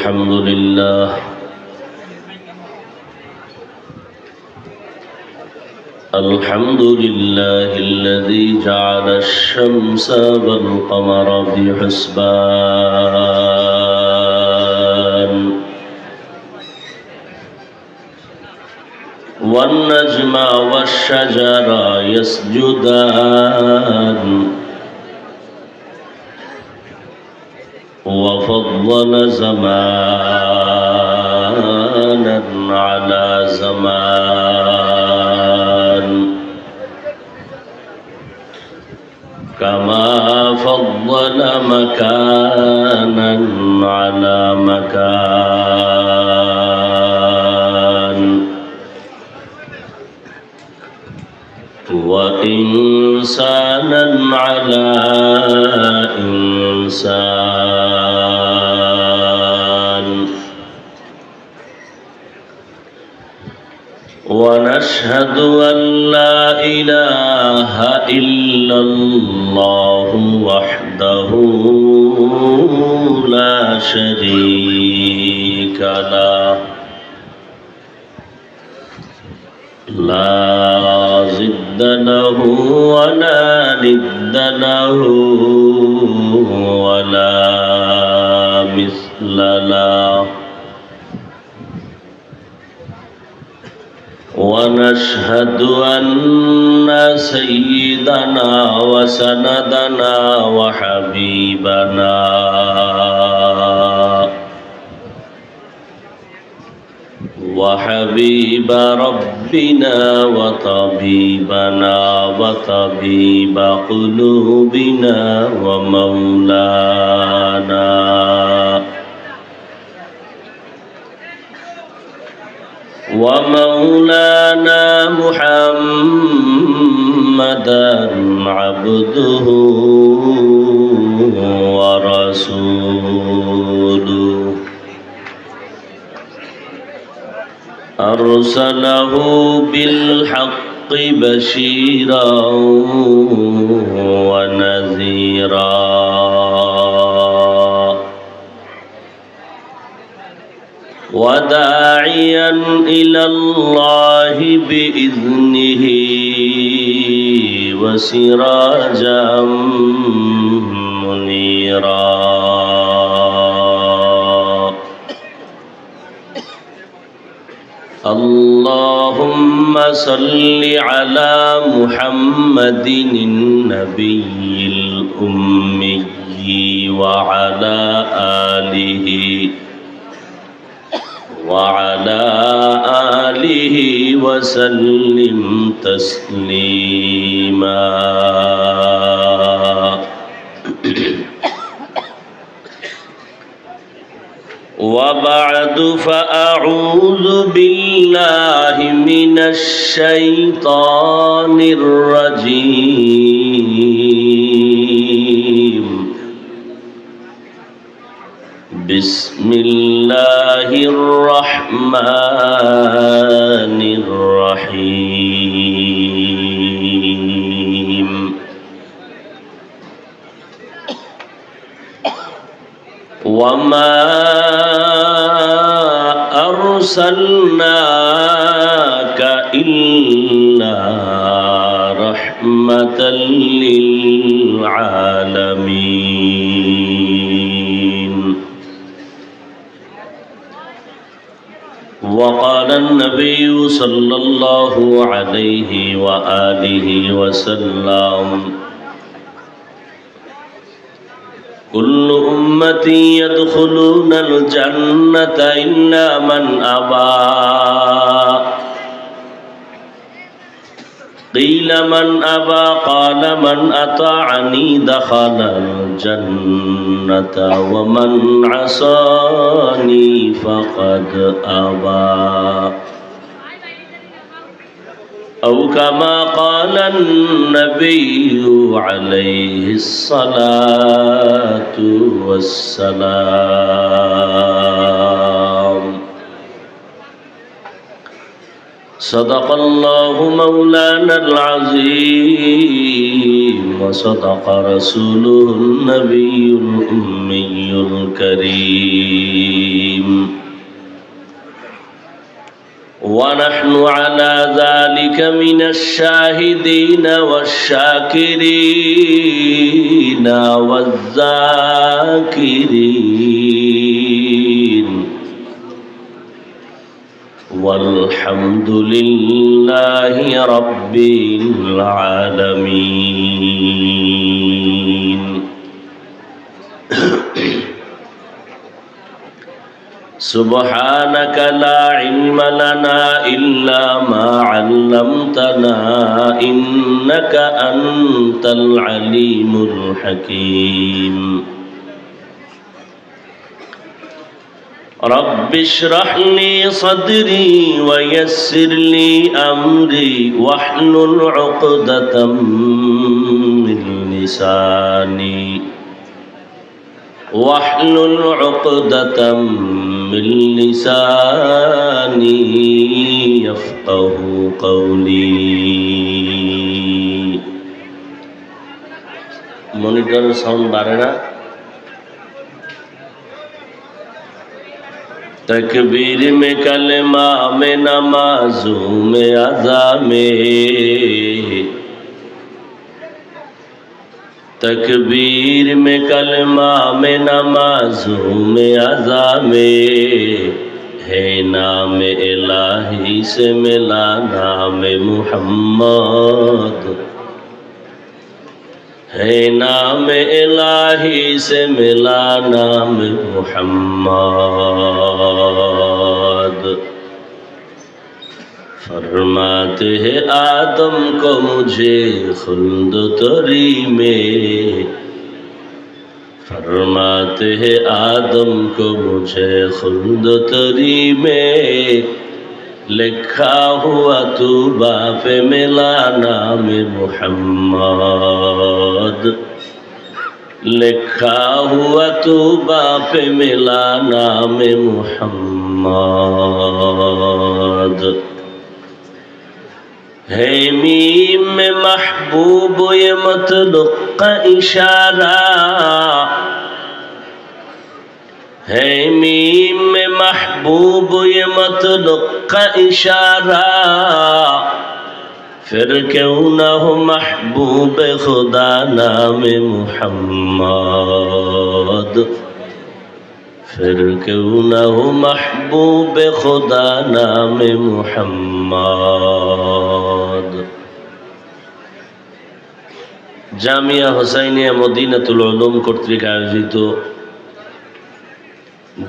الحمد لله الحمد لله الذي جعل الشمس والقمر بحسبان والنجم والشجر يسجدان وفضل زمانا على زمان كما فضل مكانا على مكان وإنسانا على إنسان ونشهد أن لا إله إلا الله وحده لا شريك له لا ضد له ولا ند له ولا مثل له ونشهد أن سيدنا وسندنا وحبيبنا وحبيب ربنا وطبيبنا وطبيب قلوبنا ومولانا محمدا عبده ورسوله أرسله بالحق بشيرا ونذيرا وداعيا إلى الله بإذنه وسراجا منيرا اللهم صل على محمد النبي الأمي وعلى آله وسلم تسليما وبعد فأعوذ بالله من الشيطان الرجيم بسم الله الرحمن الرحيم وما أرسلناك إلا رحمة للعالمين وقال النبي صلى الله عليه وآله وسلم كل أمتي يدخلون الجنة إلا من أبى قيل من أبى قال من أطاعني دخل الجنة ومن عصاني فقد أبى أو كما قال النبي عليه الصلاة والسلام صدق الله مولانا العظيم وصدق رسوله النبي الأمي الكريم ونحن على ذلك من الشاهدين والشاكرين والذاكرين والحمد لله رب العالمين. سبحانك لا علم لنا إلا ما علمتنا إنك أنت العليم الحكيم. رب اشرح لي صدري ويسر لي أمري واحلل عقدة من لساني من لساني يفقه قولي. Monitor sound বাড়ে না? तकबीर में कलमा में नमाजों में अज़ा में, तकबीर में कलमा में नमाजों में अज़ा में है नाम इलाही से मिला नाम मुहम्मद, है नाम इलाही से मिला नाम मुहम्मद. फरमाते हैं आदम को मुझे खुल्द तरी में, फरमाते हैं आदम को मुझे खुल्द तरी में लिखा हुआ तूबा पे मिला नाम मुहम्मद, लिखा हुआ तूबा पे मिला नाम मुहम्मद. है मीम में महबूब ये मतलुक का इशारा, है मीम में महबूब ये मतलुक का इशारा, फिर क्यों न हो महबूब खुदा नाम मुहम्मद, फिर क्यों न हो महबूब खुदा नाम मुहम्मद. জামিয়া হোসাইনিয়া মদিনাতুল উলুম কর্তৃক আয়োজিত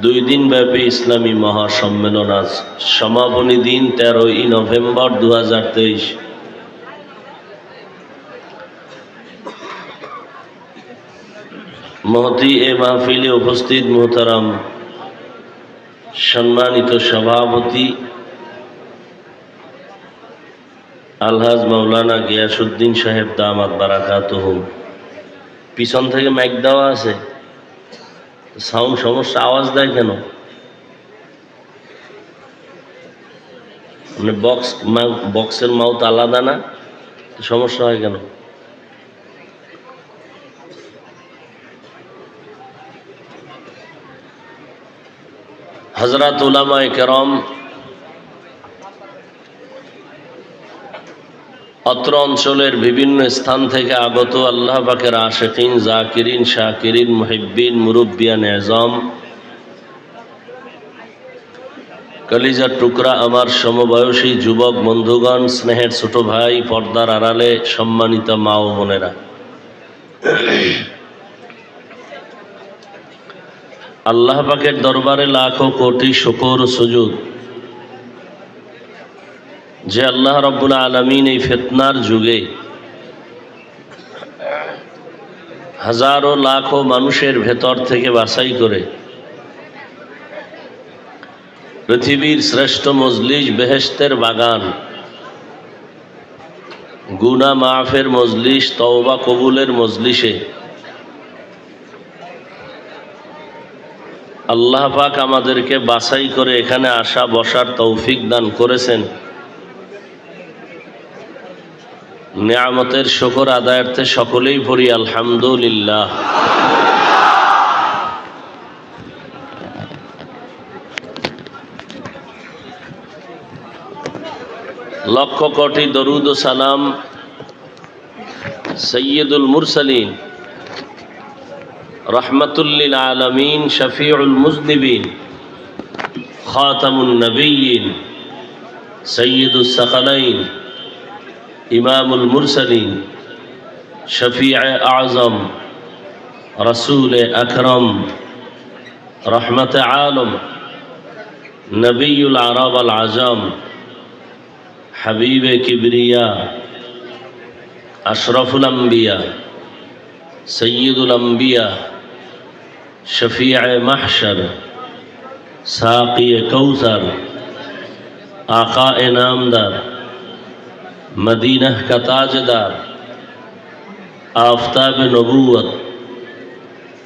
2 দিন ব্যাপী ইসলামী মহাসম্মেলন আজ সমাপনী দিন 13ই নভেম্বর 2023. মহতি এ মাহফিলে উপস্থিত মোহতারাম সম্মানিত সভাপতি আলহাজ মাওলানা গিয়াসউদ্দিন সাহেব দামাত বারাকাতুহু, পিছন থেকে মাইক দেওয়া আছে, সাউন্ড সমস্যা, আওয়াজ দেয় কেন? মানে বক্সের মাউথ আলাদা না, সমস্যা হয় কেন? হযরত উলামায়ে কেরাম, অত্র অঞ্চলের বিভিন্ন স্থান থেকে আগত আল্লাহ পাকের আশিকিন, জাকিরিন, শাকিরিন, মুহিব্বিন, মুরব্বিয়ান এজম, কলিজার টুকরা আমার সমবয়সী যুবক বন্ধুগণ, স্নেহের ছোট ভাই, পর্দার আড়ালে সম্মানিত মা ও বোনেরা, আল্লাহ পাকের দরবারে লাখো কোটি শুকর ও সুজুদ যে আল্লাহ রাব্বুল আলামিন এই ফিতনার যুগে হাজারো লাখো মানুষের ভেতর থেকে বাছাই করে পৃথিবীর শ্রেষ্ঠ মজলিস, বেহেশতের বাগান, গুনাহ মাফের মজলিস, তওবা কবুলের মজলিসে আল্লাহ পাক আমাদেরকে বাছাই করে এখানে আসা বসার তৌফিক দান করেছেন। নিয়ামতের শুকর আদায়ার্থে সকলেই পড়ি আলহামদুলিল্লাহ। লক্ষ কোটি দরুদ ও সালাম সৈয়দুল মুরসালিন রহমতুল লিল আলামিন শফিউল মুজনিবিন খাতামুন নবিয়্যিন সৈয়দুস সাকালাইন ইমামুল মুরসালিন শফিউ আযম রসূল আকরম রহমত আলম নবিয়ুল আরব আল আজম হাবিব কিবরিয়া আশরাফুল আম্বিয়া সৈয়দুল আম্বিয়া শফিউ মাহশর সাকি কৌসর आका नामदार मदीना का ताजदार आफ्ताब नबूवत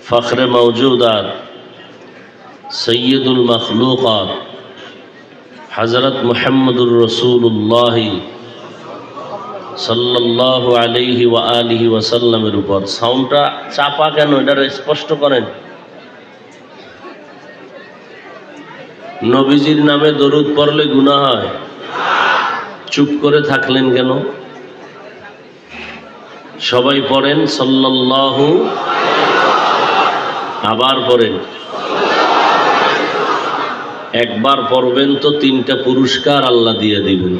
फ़ख्र मौजूदात सैयदुल मखलूक़ात हज़रत मुहम्मदुर रसूलुल्लाह सल्लल्लाहु अलैहि व आलिहि वसल्लमेर ऊपर साउंडटा चापा केन এটা স্পষ্ট করেন নবীজির নামে দরুদ পড়লে গুনাহ হয় চুপ করে থাকলেন কেন সবাই পড়েন সাল্লাল্লাহু আবার পড়েন একবার পড়বেন তো 3টা পুরস্কার আল্লাহ দিয়ে দিবেন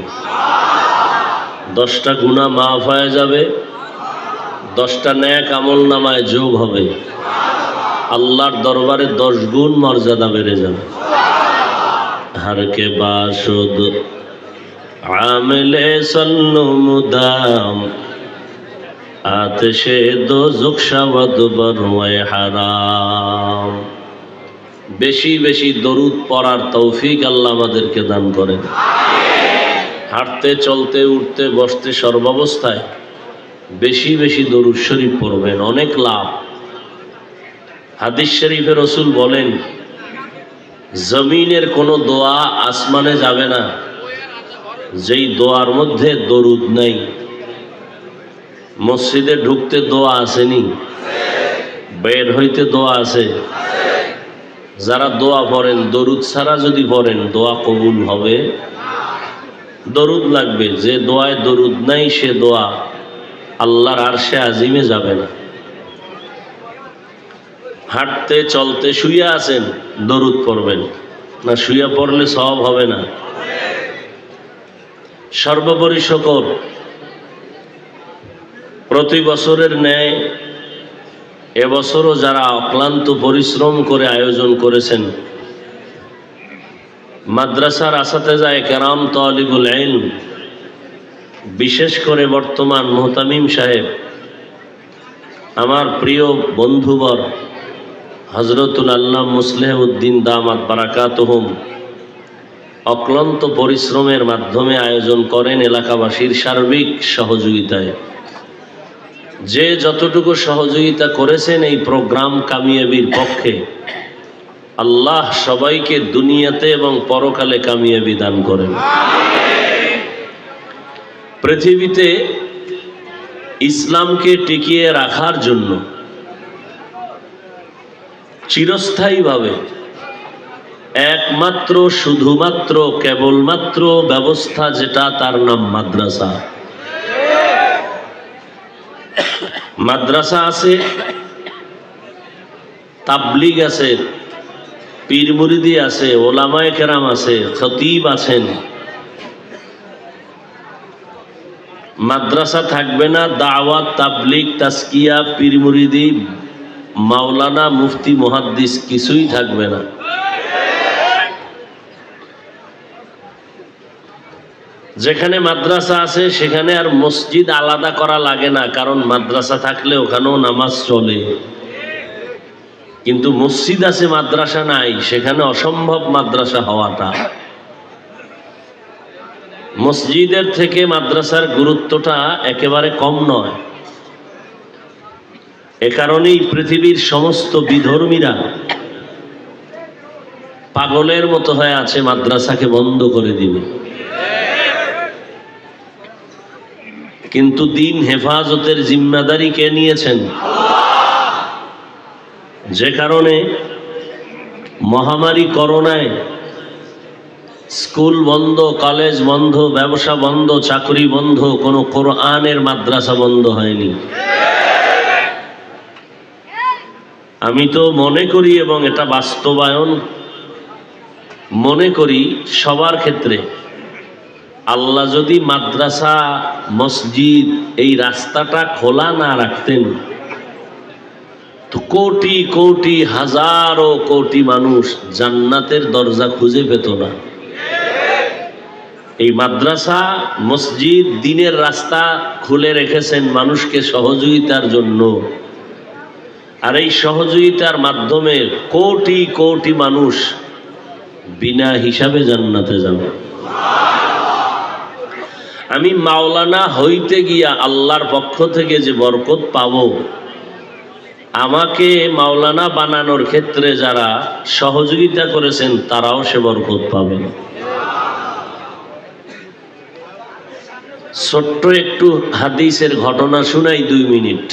10টা গুনাহ মাফ হয়ে যাবে 10টা নেক আমল নামায় যোগ হবে আল্লাহর দরবারে 10 গুণ মর্যাদা বেড়ে যাবে हर के बाशुद आमिले सल्लु मुदाम आतिशे दो जुक्शवद बरवे हाराम বেশি বেশি দরুদ পড়ার তৌফিক আল্লাহ আমাদেরকে দান করেন হাঁটতে চলতে উঠতে বসতে সর্বাবস্থায় বেশি বেশি দরুদ শরীফ পড়বেন অনেক লাভ হাদিস শরীফে রাসূল বলেন জমিনের কোনো দোয়া আসমানে যাবে না যেই দোয়ার মধ্যে দরুদ নাই মসজিদে ঢুকতে দোয়া আসেনি বের হইতে দোয়া আছে যারা দোয়া পড়েন দরুদ ছাড়া যদি পড়েন দোয়া কবুল হবে দরুদ লাগবে যে দোয়ায় দরুদ নাই সে দোয়া আল্লাহর আরশে আজিমে যাবে না হাঁটতে চলতে শুয়ে আছেন দরুদ পড়বেন না শুয়ে পড়লে সওয়াব হবে না সর্বোপরি সকল প্রতি বছরের ন্যায় এবছরও যারা অক্লান্ত পরিশ্রম করে আয়োজন করেছেন মাদ্রাসার আসাতেজায়ে কেরাম তালিবুল ইলম বিশেষ করে বর্তমান মুহতামিম সাহেব আমার প্রিয় বন্ধুবর হযরতুল আল্লামা মুসলিহ উদ্দিন দামাত বারাকাতুহুম অক্লান্ত পরিশ্রমের মাধ্যমে আয়োজন করেন এলাকাবাসীর সার্বিক সহযোগিতায় যে যতটুকু সহযোগিতা করেছেন এই প্রোগ্রাম কামিয়াবির পক্ষে আল্লাহ সবাইকে দুনিয়াতে এবং পরকালে কামিয়াবি দান করেন পৃথিবীতে ইসলামকে টিকিয়ে রাখার জন্য চিরস্থায়ীভাবে একমাত্র শুধুমাত্র কেবলমাত্র ব্যবস্থা যেটা তার নাম মাদ্রাসা মাদ্রাসা আছে তাবলীগ আছে পীর মুরিদি আছে ওলামায়ে কেরাম আছে খতিব আছেন মাদ্রাসা থাকবে না দাওয়াত তাবলীগ তাজকিয়া পীর মুরিদি মাওলানা মুফতি মুহাদ্দিস কিছুই থাকবে না যেখানে মাদ্রাসা আছে সেখানে আর মসজিদ আলাদা করা লাগে না কারণ মাদ্রাসা থাকলে ওখানেও নামাজ চলে কিন্তু মসজিদ আছে মাদ্রাসা নাই সেখানে অসম্ভব মাদ্রাসা হওয়াটা মসজিদের থেকে মাদ্রাসার গুরুত্বটা একেবারে কম নয় এ কারণেই পৃথিবীর সমস্ত বিধর্মীরা পাগলের মতো হয়ে আছে মাদ্রাসাকে বন্ধ করে দিবে কিন্তু দিন হেফাজতের জিম্মাদারি কে নিয়েছেন যে কারণে মহামারী করোনায় স্কুল বন্ধ, কলেজ বন্ধ, ব্যবসা বন্ধ, চাকরি বন্ধ, কোনো কোরআনের মাদ্রাসা বন্ধ হয়নি। আমি তো মনে করি এবং এটা বাস্তবায়ন মনে করি সবার ক্ষেত্রে, আল্লাহ যদি মাদ্রাসা মসজিদ এই রাস্তাটা খোলা না রাখতেন তো কোটি কোটি হাজারো কোটি মানুষ জান্নাতের দরজা খুঁজে পেত না। এই মাদ্রাসা মসজিদ দ্বীনের রাস্তা খুলে রেখেছেন মানুষকে সহযোগিতার জন্য, আর এই সহযোগিতার মাধ্যমে কোটি কোটি মানুষ বিনা হিসাবে জান্নাতে যাবে। আমি মাওলানা হইতে গিয়া আল্লাহর পক্ষ থেকে যে বরকত পাবো, আমাকে মাওলানা বানানোর ক্ষেত্রে যারা সহযোগিতা করেছেন তারাও সে বরকত পাবেন। ছোট্ট একটু হাদিসের ঘটনা শুনাই 2 মিনিট।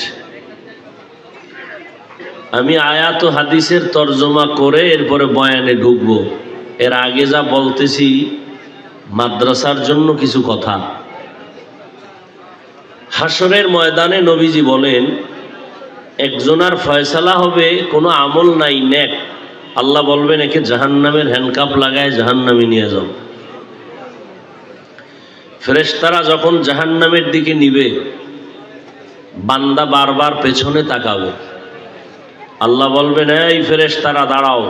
আমি আয়াত ও হাদিসের তর্জমা করে এরপরে বয়ানে ঢুকবো। এর আগে যা বলতেছি মাদ্রাসার জন্য কিছু কথা। হাসরের ময়দানে নবীজি বলেন, একজনার ফয়সালা হবে কোনো আমল নাই নেক, আল্লাহ বলবেন একে জাহান্নামের হ্যান্ডকাপ লাগায় জাহান্নামে নিয়ে যাও। ফেরেশতারা যখন জাহান্নামের দিকে নিবে, বান্দা বারবার পেছনে তাকাবে। আল্লাহ বলবেন, এই ফেরেশতারা দাঁড়াও।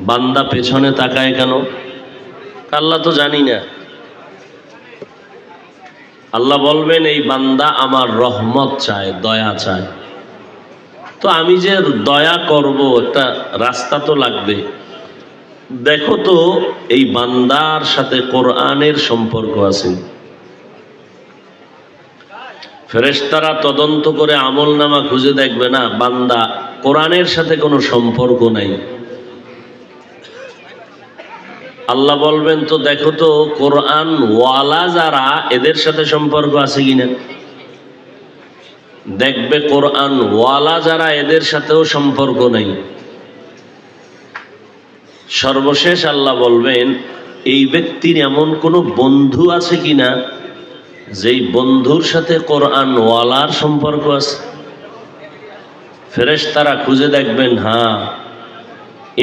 বান্দা পেছনে তাকায় কেন? আল্লাহ তো জানি না। আল্লাহ বলবেন, এই বান্দা আমার রহমত চায়, দয়া চায়, তো আমি যে দয়া করব একটা রাস্তা তো লাগবে। দেখো তো এই বান্দার সাথে কোরআনের সম্পর্ক আছে। ফেরেশতারা তদন্ত করে আমলনামা খুঁজে দেখবে না বান্দা কোরআনের সাথে কোনো সম্পর্ক নাই। আল্লাহ বলবেন, তো দেখো তো কোরআন ওয়ালা যারা এদের সাথে সম্পর্ক আছে কিনা। দেখবে কোরআন ওয়ালা যারা এদের সাথেও সম্পর্ক নাই। সর্বশেষ আল্লাহ বলবেন, এই ব্যক্তির এমন কোনো বন্ধু আছে কিনা যেই বন্ধুর সাথে কোরআন ওয়ালার সম্পর্ক আছে। ফেরেশতারা খুঁজে দেখবেন, হ্যাঁ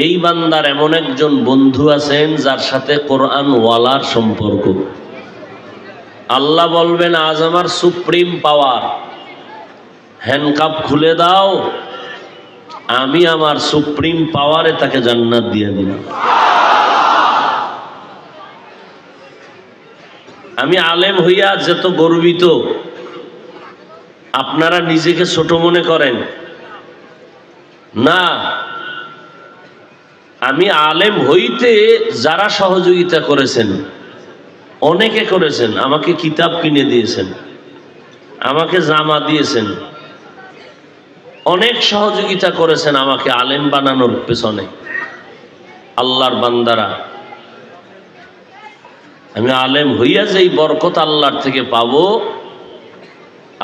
এই বান্দার এমন একজন বন্ধু আছেন যার সাথে কোরআন ওয়ালার সম্পর্ক। আল্লাহ বলবেন, আজ আমার সুপ্রিম পাওয়ার, হ্যান্ডকাপ খুলে দাও, আমি আমার সুপ্রিম পাওয়ারে তাকে জান্নাত দিয়ে দিলাম। আমি আলেম হইয়া যত গর্বিত, আপনারা নিজেকে ছোট মনে করেন না। আমি আলেম হইতে যারা সহযোগিতা করেছেন, অনেকে করেছেন, আমাকে কিতাব কিনে দিয়েছেন, আমাকে জামা দিয়েছেন, অনেক সহযোগিতা করেছেন আমাকে আলেম বানানোর পেছনে। আল্লাহর বান্দারা, আমি আলেম হইয়া যেই বরকত আল্লাহর থেকে পাবো,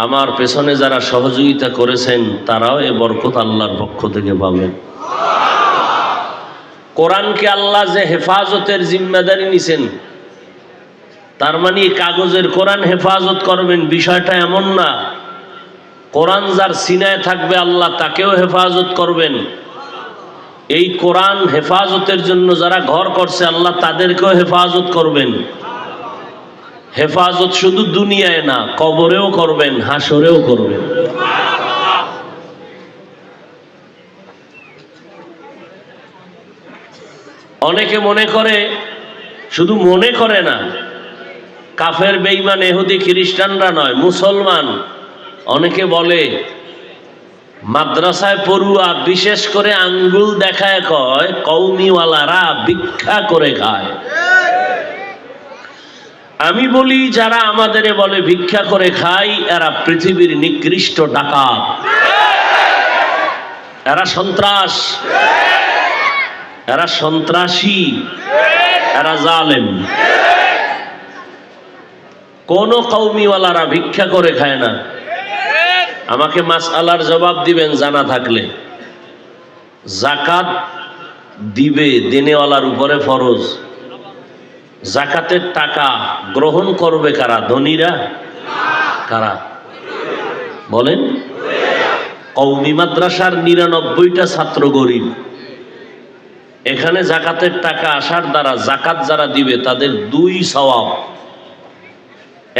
আমার পেছনে যারা সহযোগিতা করেছেন তারাও এই বরকত আল্লাহর পক্ষ থেকে পাবেন। কোরআনকে আল্লাহ যে হেফাজতের জিম্মাদারি নিছেন, তার মানে কাগজের কোরআন হেফাজত করবেন বিষয়টা এমন না। কোরআন যার সিনায় থাকবে আল্লাহ তাকেও হেফাজত করবেন। এই কোরআন হেফাজতের জন্য যারা ঘর করছে আল্লাহ তাদেরকেও হেফাজত করবেন। হেফাজত শুধু দুনিয়ায় না, কবরেও করবেন, হাসরেও করবেন। অনেকে মনে করে, শুধু মনে করে না, কাফের বেঈমান ইহুদি খ্রিস্টানরা নয়, মুসলমান অনেকে বলে মাদ্রাসায় পড়ুয়া বিশেষ করে আঙ্গুল দেখায় কয় কওমিওয়ালারা ভিক্ষা করে খায়। আমি বলি, যারা আমাদের বলে ভিক্ষা করে খায় এরা পৃথিবীর নিকৃষ্ট ডাকাত, এরা সন্ত্রাস, এরা সন্ত্রাসী, এরা জালেম। কোন কওমিওয়ালারা ভিক্ষা করে খায় না। আমাকে মাসআলার জবাব দিবেন জানা থাকলে। যাকাত দিবে দেনেওয়ালার উপরে ফরজ, জাকাতের টাকা গ্রহণ করবে কারা? ধনীরা? কারা বলেন? কওমি মাদ্রাসার ৯৯টা ছাত্র গরিব। এখানে জাকাতের টাকা আসার দ্বারা জাকাত যারা দিবে তাদের ২ সওয়াব।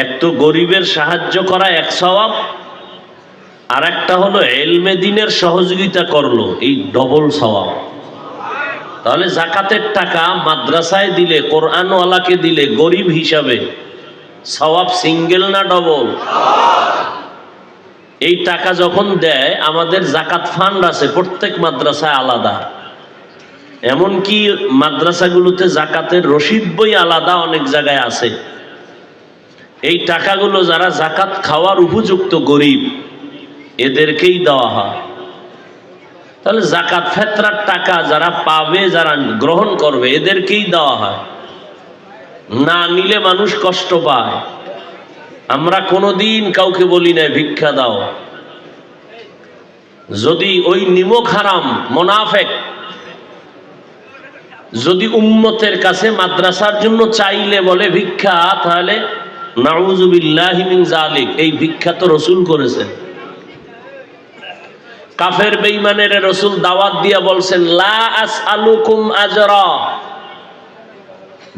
এক তো গরিবের সাহায্য করা ১ সওয়াব, আর একটা হলো ইলমে দ্বীনের সহযোগিতা করলো, এই ডবল সওয়াব। তাহলে জাকাতের টাকা মাদ্রাসায় দিলে, কোরআনওয়ালাকে দিলে গরিব হিসাবে সওয়াব সিঙ্গেল না ডবল? এই টাকা যখন দেয়, আমাদের জাকাত ফান্ড আছে প্রত্যেক মাদ্রাসায় আলাদা, এমনকি মাদ্রাসাগুলোতে জাকাতের রসিদ বই আলাদা অনেক জায়গায় আছে। এই টাকাগুলো যারা জাকাত খাওয়ার উপযুক্ত গরিব, এদেরকেই দেওয়া হয়। তাহলে জাকাত ফেতরার টাকা যারা পাবে, যারা গ্রহণ করবে, এদেরকেই দেওয়া হয়। না নিলে মানুষ কষ্ট পায়। আমরা কোনোদিন কাউকে বলি না ভিক্ষা দাও। যদি ওই নিমক হারাম মুনাফিক যদি উম্মতের কাছে মাদ্রাসার জন্য চাইলে বলে ভিক্ষা, তাহলে নাউযুবিল্লাহি মিন যালিক, এই ভিক্ষা তো রাসূল করেছেন। কাফের বেঈমানের রাসূল দাওয়াত দিয়া বলছেন লা আসআলুকুম আজরা।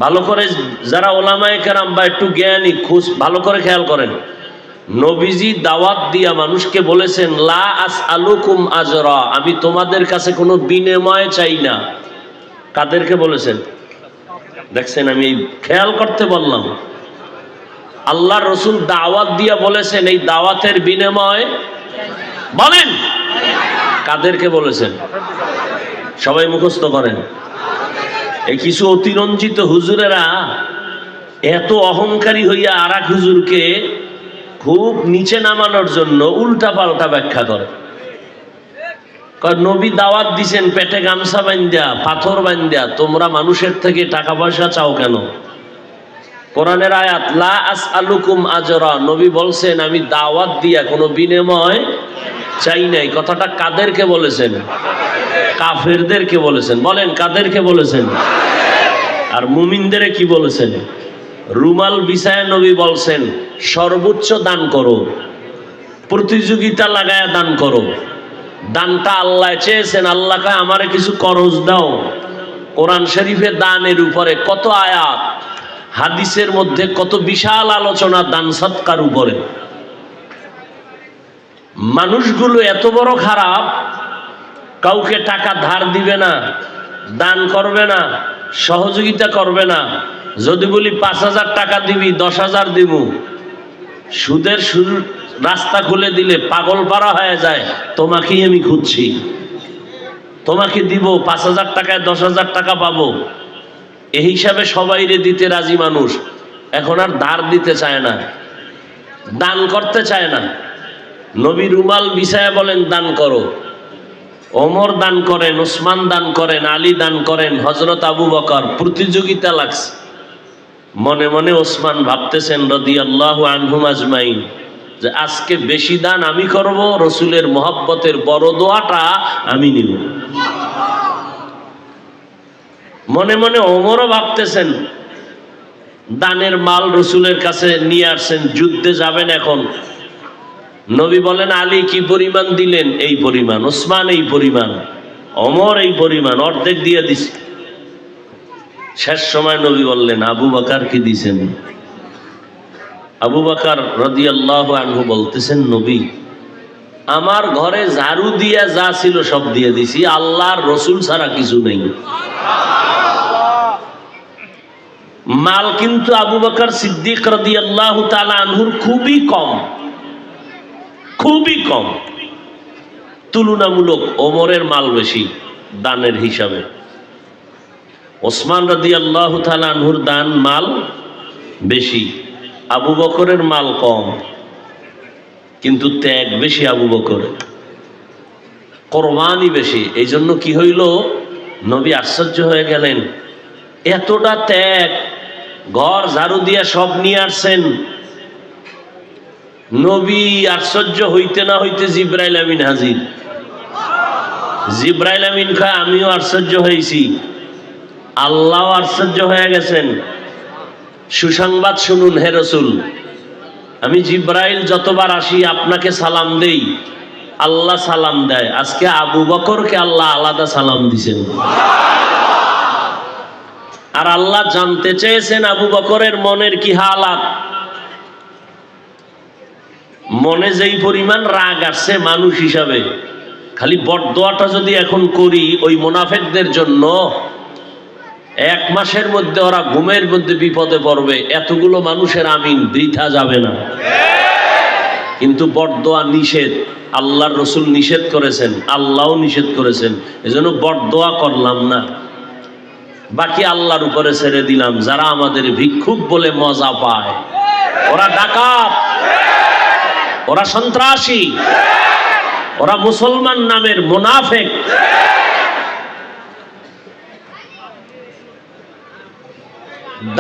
ভালো করে যারা ওলামায়ে কেরাম বা একটু জ্ঞানী ভালো করে খেয়াল করেন, নবীজি দাওয়াত দিয়া মানুষকে বলেছেন লা আসআলুকুম আজরা, আমি তোমাদের কাছে কোনো বিনিময় চাই না। কাদেরকে বলেছেন দেখছেন? আমি খেয়াল করতে বললাম। আল্লাহ রসুল দাওয়াত দিয়া বলেছেন এই দাওয়াতের বিনিময় বলেন কাদেরকে বলেছেন? সবাই মুখস্থ করেন। এই কিছু অতিরঞ্জিত হুজুরেরা এত অহংকারী হইয়া আর এক হুজুরকে খুব নিচে নামানোর জন্য উল্টা পাল্টা ব্যাখ্যা করে। নবী দাওয়াত দিছেন পেটে গামছা বান্ধা, পাথর বান্ধা, তোমরা মানুষের থেকে টাকা পয়সা চাও কেন? কোরআনের আয়াত লা আসআলুকুম আজরা, নবী বলছেন আমি দাওয়াত দিয়া কোনো বিনিময় চাই নাই। কথাটা কাদেরকে বলেছেন? কাফেরদেরকে বলেছেন। বলেন কাদেরকে বলেছেন? আর মুমিনদের কি বলেছেন? রুমাল বিছায় নবী বলছেন সর্বোচ্চ দান করো, প্রতিযোগিতা লাগায়া দান করো। দানটা আল্লাহ চেয়েছেন, আল্লাহকে আমারে কিছু করজ দাও। কোরআন শরীফে দানের উপরে কত আয়াত, হাদিসের মধ্যে কত বিশাল আলোচনা দান সৎকার উপরে। মানুষগুলো এত বড় খারাপ, কাউকে টাকা ধার দিবে না, দান করবে না, সহযোগিতা করবে না। যদি বলি ৫,০০০ টাকা দিবি, ১০,০০০ দিব। সুদের রাস্তা খুলে দিলে পাগল পারা হয়ে যায়, তোমাকেই আমি খুঁজছি, তোমাকে দিব, ৫,০০০ টাকায় ১০,০০০ টাকা পাবো। এই হিসাবে সবাইরে দিতে রাজি মানুষ। এখন আর ধার দিতে চায় না, দান করতে চায় না। নবী রুমাল বিছায়া বলেন দান করো। ওমর দান করেন, ওসমান দান করেন, আলী দান করেন, হযরত আবু বকর। প্রতিযোগিতা লাগছে। মনে মনে ওসমান ভাবতেছেন রাদিয়াল্লাহু আনহুম আজমাইন যে আজকে বেশি দান আমি করব, রসুলের মহব্বতের বড় দোয়াটা আমি নিব। মনে মনে ওমরও ভাবতেছেন দানের মাল রসুলের কাছে নিয়ে আসছেন, যুদ্ধে যাবেন এখন। নবী বলেন আলী কি পরিমাণ দিলেন? এই পরিমাণ। ওসমান এই পরিমাণ, ওমর এই পরিমাণ, অর্ধেক দিয়ে দিছে। শেষ সময় নবী বললেন আবু বকর কি দিছেন? আবু বকর রাদিয়াল্লাহু আনহু বলতেছেন নবী আমার ঘরে ঝাড়ু দিয়া যা ছিল সব দিয়ে দিছি, আল্লাহর রসুল ছাড়া কিছু নেই। মাল কিন্তু আবু বকর সিদ্দিক রাদিয়াল্লাহু তাআলা আনহুর খুবই কম, খুবই কম। তুলনামূলক ওমরের মাল বেশি দানের হিসাবে। ওসমান রাদিয়াল্লাহু তাআলা আনহুর দান মাল বেশি, আবু বকরের মাল কম, কিন্তু ত্যাগ বেশি আবু বকর, কোরবানি বেশি। এই জন্য কি হইল, নবী আশ্চর্য হয়ে গেলেন, এতটা ত্যাগ, ঘর ঝাড়ু দিয়া সব নিয়ে আসছেন। নবী আশ্চর্য হইতে না হইতে জিব্রাইল আমিন হাজির। জিব্রাইল আমিন কয় আমিও আশ্চর্য হয়েছি, আল্লাহ আশ্চর্য হয়ে গেছেন। সুসংবাদ শুনুন হে রাসূল, আমি জিব্রাইল যতবার আসি আপনাকে সালাম দেই, আল্লাহ সালাম দেয়। আজকে আবু বকরকে আল্লাহ আলাদা সালাম দিয়েছেন। আর আল্লাহ জানতে চেয়েছেন আবু বকরের মনের কি হালাত। মনে যেই পরিমাণ রাগ আসছে মানুষ হিসাবে, খালি বরদোয়াটা যদি এখন করি ওই মুনাফিকদের জন্য, 1 মাসের মধ্যে ওরা ঘুমের মধ্যে বিপদে পড়বে। এতগুলো মানুষের আমিন বৃথা যাবে না। কিন্তু বরদোয়া নিষেধ, আল্লাহর রাসূল নিষেধ করেছেন, আল্লাহও নিষেধ করেছেন, এজন্য বরদোয়া করলাম না। বাকি আল্লাহর উপরে ছেড়ে দিলাম। যারা আমাদের ভিক্ষুক বলে মজা পায়, ওরা ডাকাত, ওরা সন্ত্রাসী, ওরা মুসলমান নামের মুনাফিক।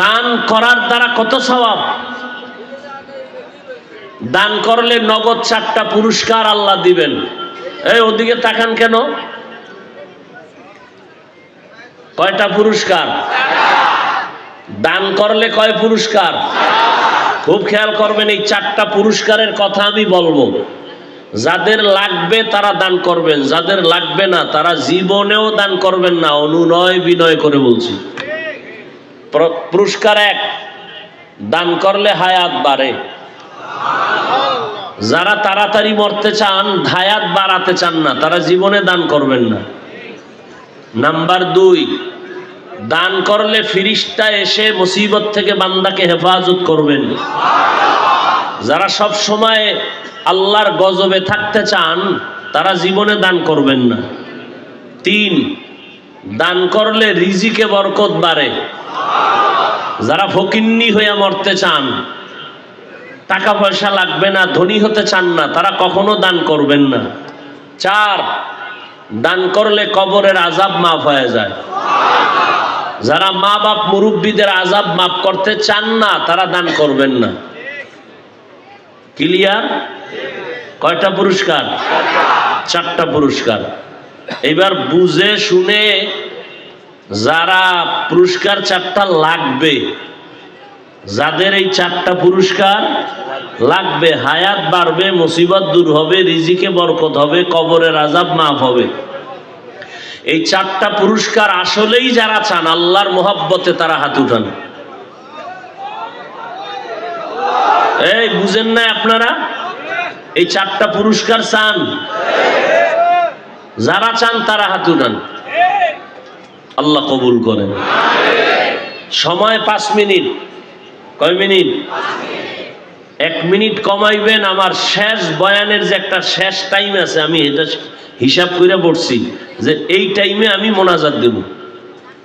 দান করার দ্বারা কত সওয়াব! দান করলে নগদ 4টা পুরস্কার আল্লাহ দিবেন। এই ওদিকে তাকান কেন? কয়টা পুরস্কার? দান করলে কয় পুরস্কার? খুব খেয়াল করবেন, এই 4টা পুরস্কারের কথা আমি বলবো। যাদের লাগবে তারা দান করবেন, যাদের লাগবে না তারা জীবনেও দান করবেন না। অনুনয় বিনয় করে বলছি। পুরস্কার 1, দান করলে হায়াত বাড়ে। যারা তাড়াতাড়ি মরতে চান, হায়াত বাড়াতে চান না, তারা জীবনে দান করবেন না। নাম্বার 2, দান করলে ফিরিস্তা এসে মুসিবত থেকে বান্দাকে হেফাজত করবেন। যারা সব সময় আল্লাহর গজবে থাকতে চান, তারা জীবনে দান করবেন না। 3, দান করলে রিজিকে বরকত বাড়ে। যারা ফকিন্নি হয়ে মরতে চান, টাকা পয়সা লাগবে না, ধনী হতে চান না, তারা কখনো দান করবেন না। 4, দান করলে কবরের আযাব মাফ হয়ে যায়। যারা মা বাপ মুরব্বীদের আযাব মাফ করতে চান না, তারা দান করবেন না। ক্লিয়ার? কয়টা পুরস্কার? 4টা পুরস্কার। এবার বুঝে শুনে যারা পুরস্কার 4টা লাগবে, যাদের এই 4টা পুরস্কার লাগবে, হায়াত বাড়বে, মুসিবত দূর হবে, রিজিকে বরকত হবে, কবরের আযাব মাফ হবে, এই 4টা পুরস্কার আসলেই যারা চান আল্লাহর মোহাব্বতে, তারা হাত উঠান। এই বুঝেন না আপনারা? এই 4টা পুরস্কার চান? যারা চান তারা হাত উঠান। আল্লাহ কবুল করেন। সময় 5 মিনিট। কয় মিনিট? 1 মিনিট কমাইবেন। আমার শেষ বয়ানের যে একটা শেষ টাইম আছে, আমি এটা হিসাব করে পড়ছি যে এই টাইমে আমি মোনাজাত দেব,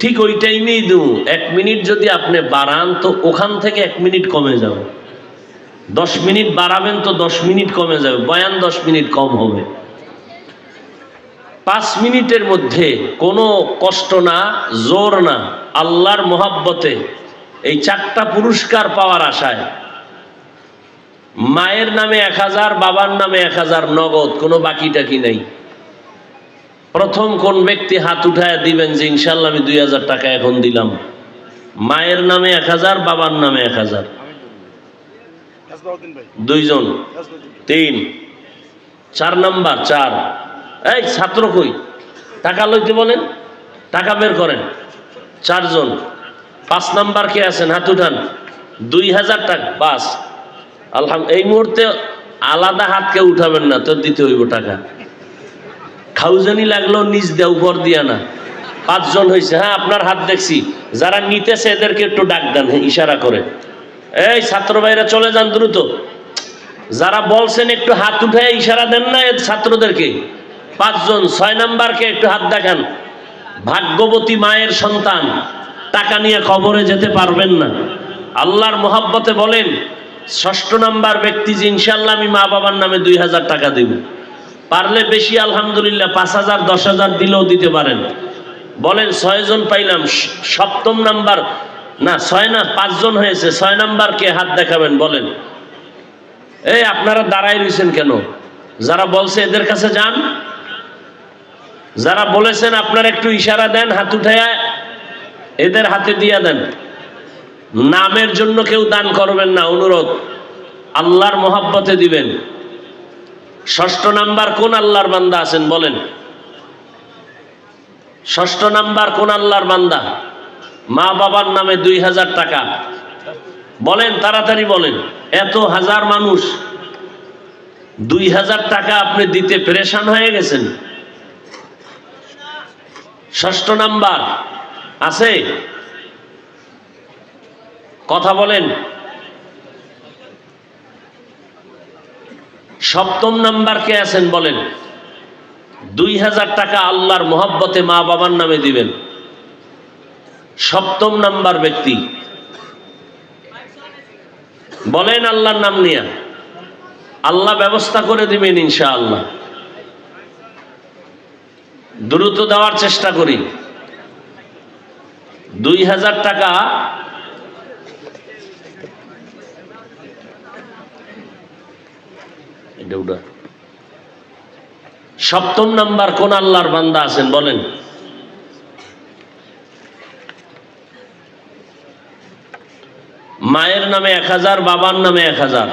ঠিক ওই টাইমেই দেব। 1 মিনিট যদি আপনি বাড়ান তো ওখান থেকে 1 মিনিট কমে যাবে। 10 মিনিট বাড়াবেন তো 10 মিনিট কমে যাবে, বয়ান 10 মিনিট কম হবে। 5 মিনিটের মধ্যে কোনো কষ্ট না, জোর না, আল্লাহর মোহাব্বতে এই 4টা পুরস্কার পাওয়ার আশায় মায়ের নামে 1000, বাবার নামে 1000 নগদ, কোনো বাকি টাকি নাই। প্রথম কোন ব্যক্তি হাত উঠায় দিবেন যে ইনশাল্লাহ আমি 2000 টাকা এখন দিলাম। মায়ের নামে 1000, বাবার নামে 1000। 2 জন, 3, 4 নাম্বার 4। এই ছাত্র কই? টাকা লইতে বলেন, টাকা বের করেন। 4 জন। 5 নাম্বার কে আছেন? হাত উঠান। 2000 টাকা। বাস, আলহামদুলিল্লাহ। এই মুহূর্তে আলাদা হাত কেউ উঠাবেন না, তো দিতে হইব টাকা। খাউজানি লাগলো নিজ দেয়া, উপর দিয়া না। 5 জন হয়েছে। হ্যাঁ, আপনার হাত দেখছি। যারা নিতেছে এদেরকে একটু ডাক দেন ইশারা করে। এই ছাত্র ভাইরা চলে যান দ্রুত। যারা বলছেন একটু হাত উঠে ইশারা দেন না ছাত্রদেরকে। 5 জন। 6 নাম্বারকে একটু হাত দেখান। ভাগ্যবতী মায়ের সন্তান, টাকা নিয়ে কবরে যেতে পারবেন না, আল্লাহর মোহাব্বতে বলেন 6 নাম্বার ব্যক্তি যে ইনশাল্লাহ আমি মা বাবার নামে 2000 টাকা দেব। পারলে বেশি আলহামদুলিল্লাহ, 5000, 10000 দিলেও দিতে পারেন। বলেন 6 জন পাইলাম। 7ম নাম্বার, না 6 না, 5 জন হয়েছে। 6 নাম্বারকে হাত দেখাবেন, বলেন। এই আপনারা দাঁড়াই রয়েছেন কেন? যারা বলছে এদের কাছে যান। যারা বলেছেন আপনারা একটু ইশারা দেন, হাত উঠায় এদের হাতে দিয়া দেন। নামের জন্য কেউ দান করবেন না, অনুরোধ, আল্লাহর মহব্বতে দিবেন। ৬ষ্ঠ নাম্বার কোন আল্লাহর বান্দা আছেন বলেন? ৬ষ্ঠ নাম্বার কোন আল্লাহর বান্দা মা বাবার নামে ২০০০ টাকা? বলেন, তাড়াতাড়ি বলেন। এত হাজার মানুষ, ২০০০ টাকা আপনি দিতে পেরেশান হয়ে গেছেন। ৬ষ্ঠ নাম্বার আছে? কথা বলেন। ৭ম নাম্বার কে আছেন বলেন? ২০০০ টাকা আল্লাহর মহব্বতে মা বাবার নামে দিবেন। ৭ম নাম্বার ব্যক্তি বলেন আল্লাহর নাম নিয়ে। আল্লাহ ব্যবস্থা করে দিবেন ইনশাআল্লাহ। দ্রুত দেওয়ার চেষ্টা করি। ২০০০ টাকা এটা। ৭ম নাম্বার কোন আল্লাহর বান্দা আছেন বলেন? মায়ের নামে ১০০০, বাবার নামে ১০০০।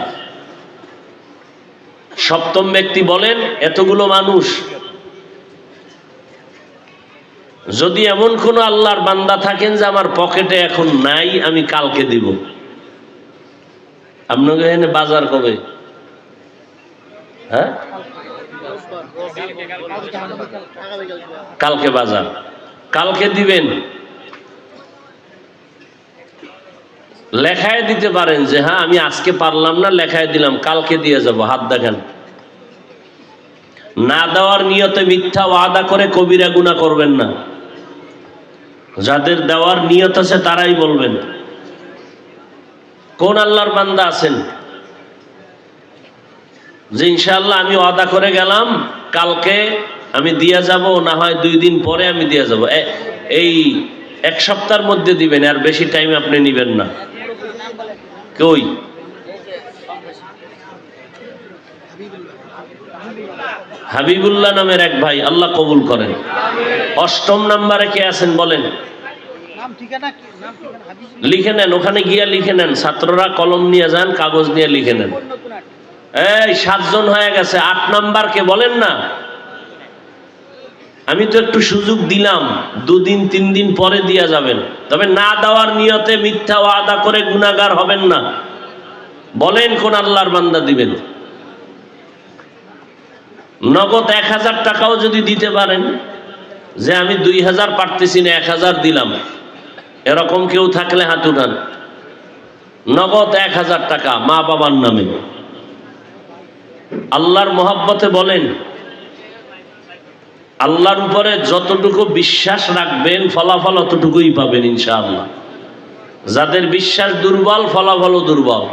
৭ম ব্যক্তি বলেন। এতগুলো মানুষ, যদি এমন কোন আল্লাহর বান্দা থাকেন যে আমার পকেটে এখন নাই, আমি কালকে দিব। আপনাকে এখানে বাজার কবে? হ্যাঁ, কালকে বাজার, কালকে দিবেন। লেখায় দিতে পারেন যে হ্যাঁ আমি আজকে পারলাম না, লেখায় দিলাম, কালকে দিয়ে যাব, হাত দেখেন। না দেওয়ার নিয়তে মিথ্যা ওয়াদা করে কবিরা গুনাহ করবেন না। যাদের দেওয়ার নিয়ত আছে তারাই বলবেন। কোন আল্লাহর বান্দা আছেন যে ইনশাআল্লাহ আমি ওয়াদা করে গেলাম কালকে আমি দিয়ে যাব, না হয় 2 দিন পরে আমি দিয়ে যাব, এই 1 সপ্তাহের মধ্যে দিবেন, আর বেশি টাইম আপনি নেবেন না। কই? হাবিবুল্লাহ নামের এক ভাই, আল্লাহ কবুল করেন। ৮ম নাম্বারে কে আছেন বলেন? লিখে নেন, ওখানে গিয়া লিখে নেন। ছাত্ররা কলম নিয়ে যান, কাগজ নিয়ে লিখে নেন। এই 7 জন হয়ে গেছে। 8 নাম্বার কে বলেন না? আমি তো একটু সুযোগ দিলাম, 2 দিন 3 দিন পরে দিয়া যাবেন, তবে না দেওয়ার নিয়তে মিথ্যা ওয়াদা করে গুনাহগার হবেন না। বলেন কোন আল্লাহর বান্দা দিবেন? নগদ 1000 টাকাও যদি দিতে পারেন, যে আমি 2000 পারতেছি না 1000 দিলাম, এরকম কেউ থাকলে হাত উঠান। নগদ 1000 টাকা মা বাবার নামে। আল্লাহর মহব্বতে বলেন, আল্লাহর উপরে যতটুকু বিশ্বাস রাখবেন ফলাফল অতটুকুই পাবেন ইনশাআল্লাহ। যাদের বিশ্বাস দুর্বল, ফলাফলও দুর্বল।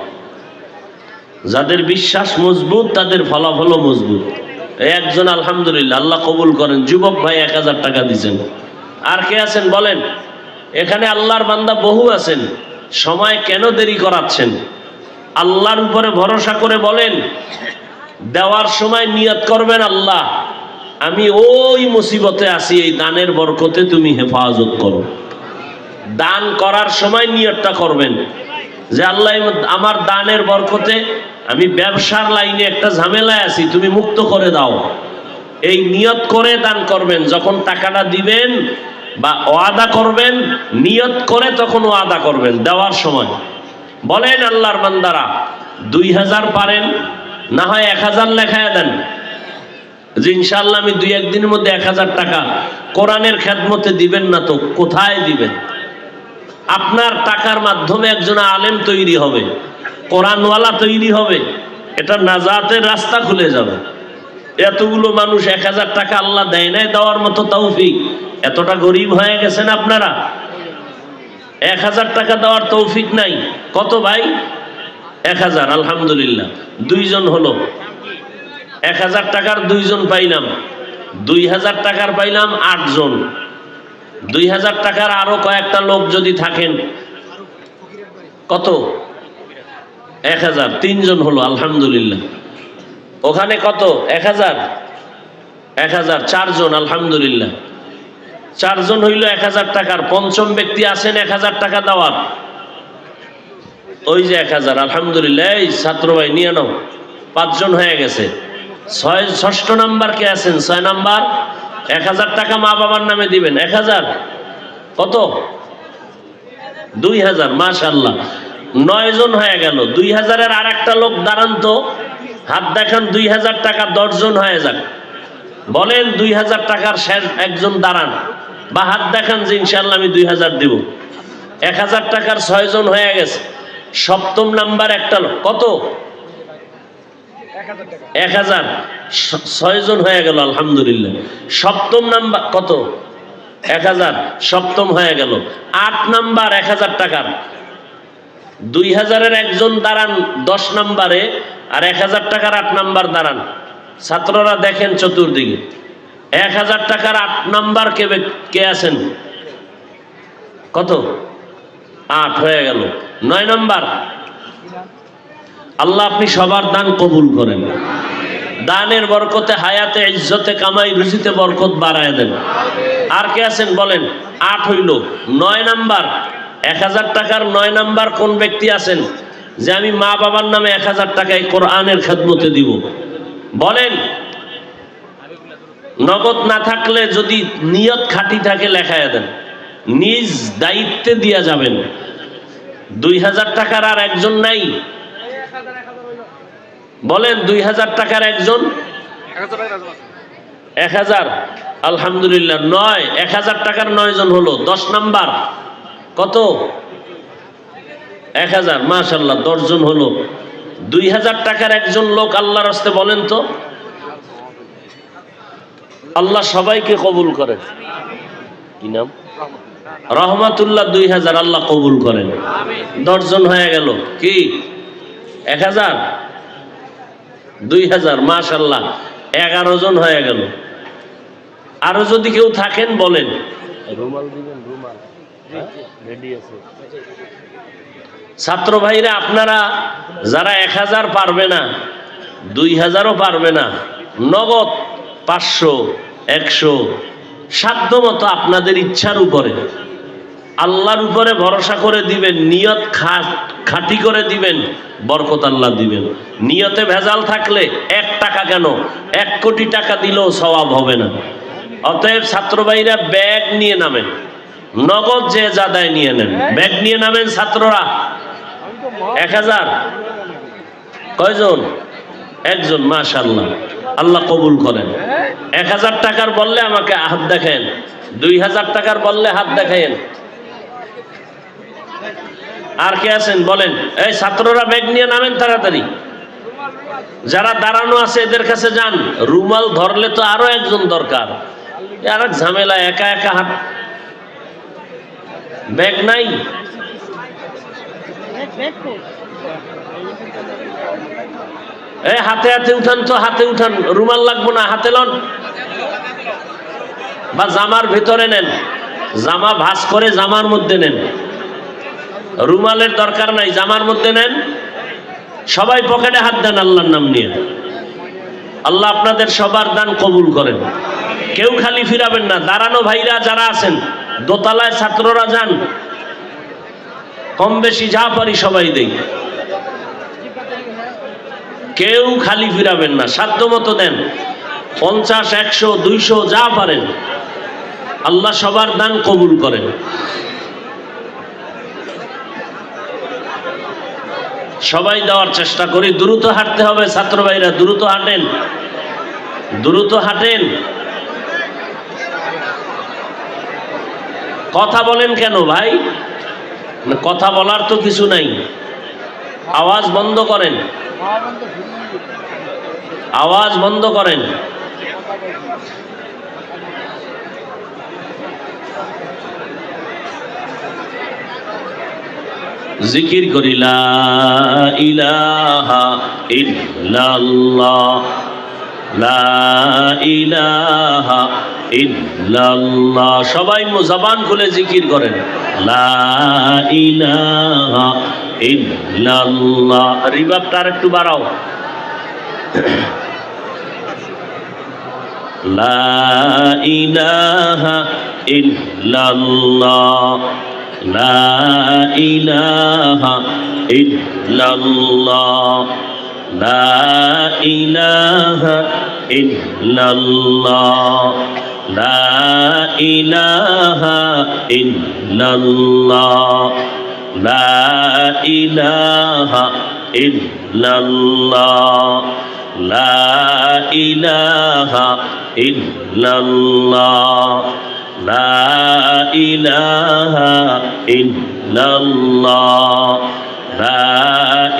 যাদের বিশ্বাস মজবুত, তাদের ফলাফলও মজবুত। একজন আলহামদুলিল্লাহ, আল্লাহ কবুল করেন। যুবক ভাই 1000 টাকা দিয়েছেন। আর কে আছেন বলেন? এখানে আল্লাহর বান্দা বহু আছেন। সময় কেন দেরি করাচ্ছেন? আল্লাহর উপরে ভরসা করে বলেন, দেওয়ার সময় নিয়ত করবেন, আল্লাহ আমি ওই মুসিবতে আছি, এই দানের বরকতে তুমি হেফাজত করো। দান করার সময় নিয়তটা করবেন যে আল্লাহ আমার দানের বরকতে আমি ব্যবসার লাইনে একটা ঝামেলায় আছি, তুমি মুক্ত করে দাও। এই নিয়ত করে দান করবেন। যখন টাকাটা দিবেন বা ওয়াদা করবেন, নিয়ত করে তখন ওয়াদা করবেন দেওয়ার সময়। বলেন আল্লাহর বান্দারা, 2000 পারেন, না হয় 1000 লেখায় দেন যে ইনশাআল্লাহ আমি 2-1 দিনের মধ্যে 1000 টাকা। কোরআনের খেদমতে দিবেন না তো কোথায় দিবেন? আপনার টাকার মাধ্যমে একজন আলেম তৈরি হবে, কোরআনওয়ালা তৈরি হবে, এটা নাজাতের রাস্তা খুলে যাবে। এতগুলো মানুষ 1000 টাকা আল্লাহ দেয় নাই দেওয়ার মতো তৌফিক। এতটা গরিব হয়ে গেছেন আপনারা, 1000 টাকা দেওয়ার তৌফিক নাই। কত ভাই? 1000। আলহামদুলিল্লাহ, 2 জন হলো। 1000 টাকার 2 জন পাইলাম, 2000 টাকার পাইলাম 8 জন। 2000 টাকার আরো কয়েকটা লোক যদি থাকেন, কত? 1000, 3 জন হলো। আলহামদুলিল্লাহ। ওখানে কত? 1000, 4 জন। আলহামদুলিল্লাহ, 4 জন হইল 1000 টাকার। পঞ্চম ব্যক্তি আছেন 1000 টাকা দেওয়ার। ওই যে 1000, আলহামদুলিল্লাহ। এই ছাত্র ভাই নিয়ে নাও, 5 জন হয়ে গেছে। 6ষ্ঠ নাম্বার কে আছেন? 6 নাম্বার। 1000 টাকা মা বাবার নামে দিবেন। 1000 কত? 2000। মাশাআল্লাহ, 9 জন হয়ে গেল। 2000-এর আর একটা লোক দাঁড়ান তো, হাত দেখান। 2000 টাকা 10 জন হয়ে যাক। বলেন 2000 টাকার শেষ একজন দাঁড়ান বা হাত দেখান যে ইনশাআল্লাহ আমি 2000 দিব। 1000 টাকার 6 জন হয়ে গেছে। 7ম নাম্বার একটা লোক, কত? 1000। 6 জন হয়ে গেল, আলহামদুলিল্লাহ। 7ম নাম্বার কত? 1000। 7ম হয়ে গেল। 8 নাম্বার 1000 টাকার। 2000-এর একজন দাঁড়ান 10 নাম্বারে, আর 1000 টাকার 8 নাম্বার দাঁড়ান। ছাত্ররা দেখেন চতুর্দিকে। 1000 টাকার 8 নাম্বার কে আছেন? কত? 8 হয়ে গেল। 9 নাম্বার। আল্লাহ আপনি সবার দান কবুল করেন। দানের বরকতে, হায়াতে, ইজ্জতে, কামাই, রুজিতে বরকত বাড়ায় দেন। আর কে আছেন বলেন? 8 হইল। 9 নাম্বার। 1000 টাকার 9 নাম্বার কোন ব্যক্তি আছেন যে আমি মা বাবার নামে 1000 টাকায় কোরআনের খেদমতে দিব? বলেন। নগদ না থাকলে যদি নিয়ত খাঁটি থাকে লেখায় দেন, নিজ দায়িত্বে দিয়া যাবেন। 2000 টাকার আর একজন নাই? বলেন 2000 টাকার একজন? 1000। আলহামদুলিল্লাহ। 9, 1000 টাকার 9 জন হলো। 10 নাম্বার কত? 1000। মাশাআল্লাহ, 10 জন হলো। 2000 টাকার একজন লোক আল্লাহর রাস্তায় বলেন তো। আল্লাহ সবাইকে কবুল করেন। কি নাম? রহমাতুল্লাহ। 2000 আল্লাহ কবুল করেন। 10 জন হয়ে গেল। কি? 1000, 2000। মাশাআল্লাহ, 11 জন হয়ে গেল। আরো যদি কেউ থাকেন বলেন। রুমাল দিবেন? রুমাল রেডি আছে। ছাত্র ভাইরা, আপনারা যারা 1000 পারবে না, 2000ও পারবে না, নগদ 500, 100 সাধ্য মতো আপনাদের ইচ্ছার উপরে, আল্লাহর উপরে ভরসা করে দিবেন। নিয়ত খাঁটি করে দিবেন, বরকত আল্লাহ দিবেন। নিয়তে ভেজাল থাকলে 1 টাকা কেন, 1 কোটি টাকা দিলেও সওয়াব হবে না। অতএব ছাত্র ভাইরা ব্যাগ নিয়ে নামেন, নগদ যে জাদায় নিয়ে নেন। ব্যাগ নিয়ে নামেন ছাত্ররা। 1000 কয়জন? একজন। মাশাআল্লাহ, আল্লাহ কবুল করেন। 1000 টাকার বললে আমাকে হাত দেখায়েন, 2000 টাকার বললে হাত দেখায়েন। আর কে আছেন বলেন? এই ছাত্ররা ব্যাগ নিয়ে নামেন তাড়াতাড়ি। যারা দাঁড়ানো আছে এদের কাছে যান। রুমাল ধরলে তো আরো একজন দরকার। আর এক ঝামেলা, একা একা হাত। ব্যাগ নাই? হাতে হাতে উঠান তো, হাতে উঠান। রুমাল লাগবো না, হাতে লন বা জামার ভিতরে নেন। জামা ভাঁজ করে জামার মধ্যে নেন। রুমালের দরকার নাই, জামার মধ্যে নেন। সবাই পকেটে হাত দেন আল্লাহর নাম নিয়ে। আল্লাহ আপনাদের সবার দান কবুল করেন। কেউ খালি ফিরাবেন না। দাঁড়ানো ভাইরা যারা আছেন, দোতলায় ছাত্ররা যান। কম বেশি যা পারি সবাই দেই। কেউ খালি ফিরাবেন না, সাধ্য মতো দেন। 50, 100, 200 যা পারেন। আল্লাহ সবার দান কবুল করেন। সবাই দেওয়ার চেষ্টা করি। দ্রুত হাঁটতে হবে ছাত্র ভাইরা, দ্রুত হাঁটেন, দ্রুত হাঁটেন। কথা বলেন কেন ভাই? কথা বলার তো কিছু নাই। আওয়াজ বন্ধ করেন, আওয়াজ বন্ধ করেন। জিকির করি লা ইলাহা ইল্লাল্লাহ, লা ইলাহা ইল্লাল্লাহ। সবাই জবান খুলে জিকির করেন, লা ইলাহা ইল্লাল্লাহ। রিভাবটা আরেকটু বাড়াও। লা ইলাহা ইল্লাল্লাহ, লা ইলাহা ইল্লাল্লাহ লা ইলাহা ইল্লাল্লাহ লা ইলাহা ইল্লাল্লাহ লা ইলাহা ইল্লাল্লাহ লা ইলাহা ইল্লাল্লাহ লা ইলাহা ইল্লাল্লাহ লা